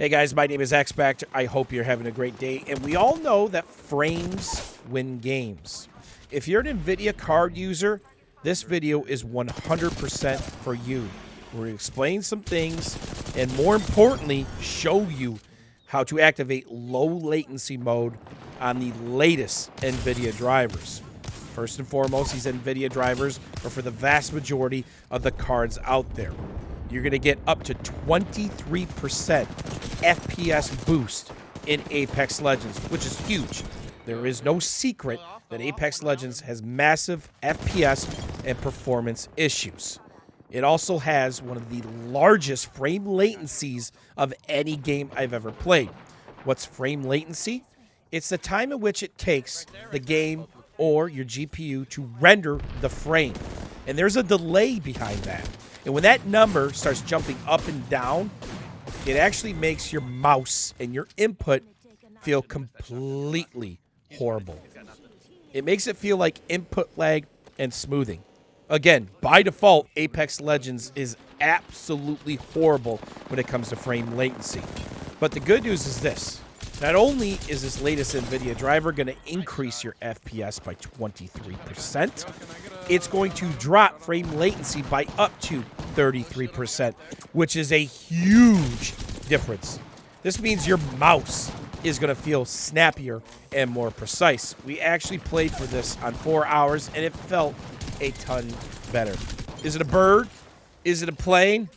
Hey guys, my name is X-Factor. I hope you're having a great day. And we all know that frames win games. If you're an NVIDIA card user, this video is 100% for you. We're going to explain some things and more importantly, show you how to activate low latency mode on the latest NVIDIA drivers. First and foremost, these NVIDIA drivers are for the vast majority of the cards out there. You're going to get up to 23% FPS boost in Apex Legends, which is huge. There is no secret that Apex Legends has massive FPS and performance issues. It also has one of the largest frame latencies of any game I've ever played. What's frame latency? It's the time in which it takes the game or your GPU to render the frame. And there's a delay behind that. And when that number starts jumping up and down, it actually makes your mouse and your input feel completely horrible. It makes it feel like input lag and smoothing. Again, by default, Apex Legends is absolutely horrible when it comes to frame latency. But the good news is this. Not only is this latest NVIDIA driver going to increase your FPS by 23%, it's going to drop frame latency by up to 33%, which is a huge difference. This means your mouse is going to feel snappier and more precise. We actually played for this on 4 hours, and it felt a ton better. Is it a bird? Is it a plane?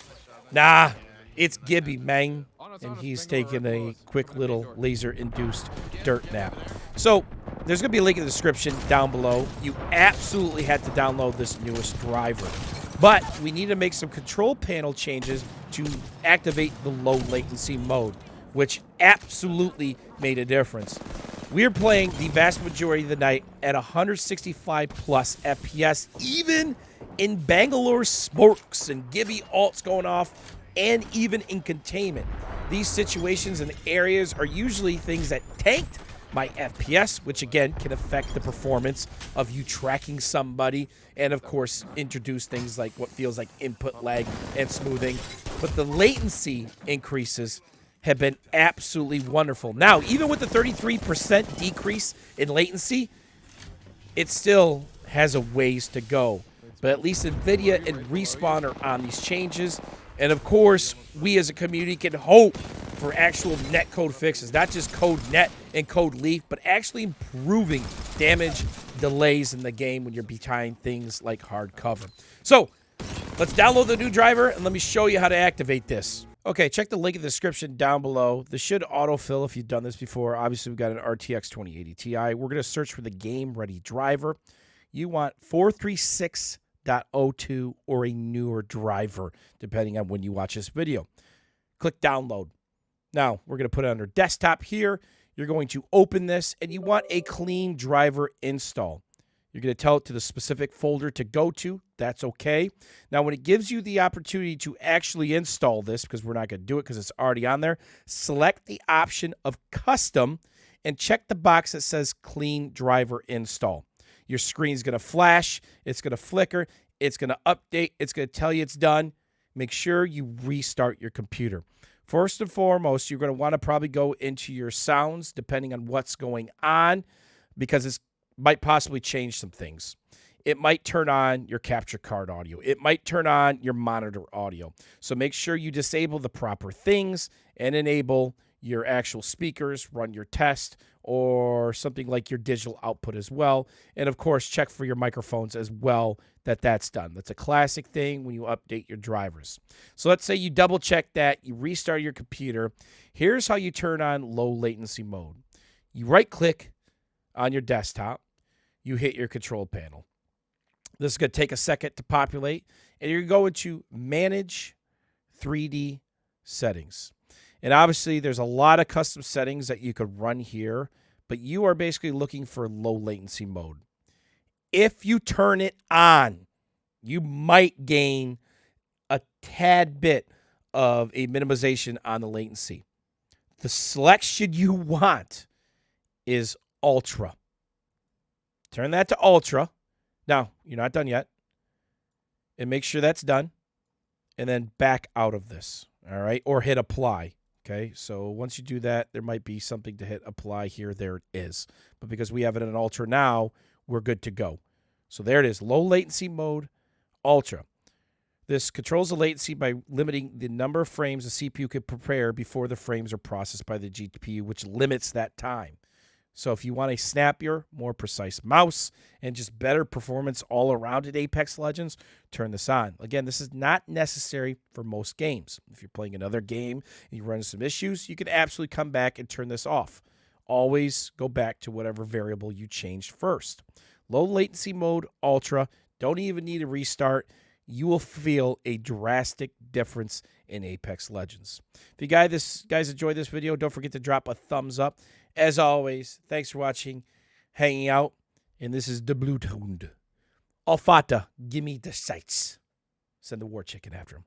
Nah, it's Gibby, man. And he's taking a quick little laser-induced dirt nap. So there's going to be a link in the description down below. You absolutely had to download this newest driver. But we need to make some control panel changes to activate the low latency mode, which absolutely made a difference. We are playing the vast majority of the night at 165 plus FPS, even in Bangalore smokes and Gibby alts going off, and even in containment. These situations and areas are usually things that tanked my FPS, which again can affect the performance of you tracking somebody, and of course introduce things like what feels like input lag and smoothing. But the latency increases have been absolutely wonderful. Now, even with the 33% decrease in latency, it still has a ways to go. But at least NVIDIA and Respawn are on these changes. And of course, we as a community can hope for actual netcode fixes, not just code net and code leaf, but actually improving damage delays in the game when you're behind things like hard cover. So let's download the new driver and let me show you how to activate this. Okay, check the link in the description down below. This should autofill if you've done this before. Obviously, we've got an RTX 2080 Ti. We're going to search for the game-ready driver. You want 436.02 or a newer driver, depending on when you watch this video. Click download. Now, we're going to put it under desktop here. You're going to open this, and you want a clean driver install. You're going to tell it to the specific folder to go to. That's okay. Now, when it gives you the opportunity to actually install this, because we're not going to do it because it's already on there, select the option of custom and check the box that says clean driver install. Your screen's going to flash. It's going to flicker. It's going to update. It's going to tell you it's done. Make sure you restart your computer. First and foremost, you're going to want to probably go into your sounds, depending on what's going on, because it might possibly change some things. It might turn on your capture card audio. It might turn on your monitor audio. So make sure you disable the proper things and enable your actual speakers, run your test, or something like your digital output as well. And of course, check for your microphones as well that's done. That's a classic thing when you update your drivers. So let's say you double check that, you restart your computer. Here's how you turn on low latency mode. You right click on your desktop, you hit your control panel. This is going to take a second to populate, and you're going to manage 3D settings. And obviously, there's a lot of custom settings that you could run here, but you are basically looking for low latency mode. If you turn it on, you might gain a tad bit of a minimization on the latency. The selection you want is Ultra. Turn that to Ultra. Now, you're not done yet. And make sure that's done. And then back out of this. All right? Or hit apply. Okay, so once you do that, there might be something to hit apply here. There it is. But because we have it in an ultra now, we're good to go. So there it is, low latency mode, ultra. This controls the latency by limiting the number of frames the CPU can prepare before the frames are processed by the GPU, which limits that time. So if you want a snappier, more precise mouse and just better performance all around at Apex Legends, turn this on. Again, this is not necessary for most games. If you're playing another game and you run into some issues, you can absolutely come back and turn this off. Always go back to whatever variable you changed first. Low latency mode, ultra. Don't even need a restart. You will feel a drastic difference in Apex Legends. If you guys enjoyed this video, don't forget to drop a thumbs up. As always, thanks for watching, hanging out, and this is the Blue Toned. Alfata, give me the sights. Send the war chicken after him.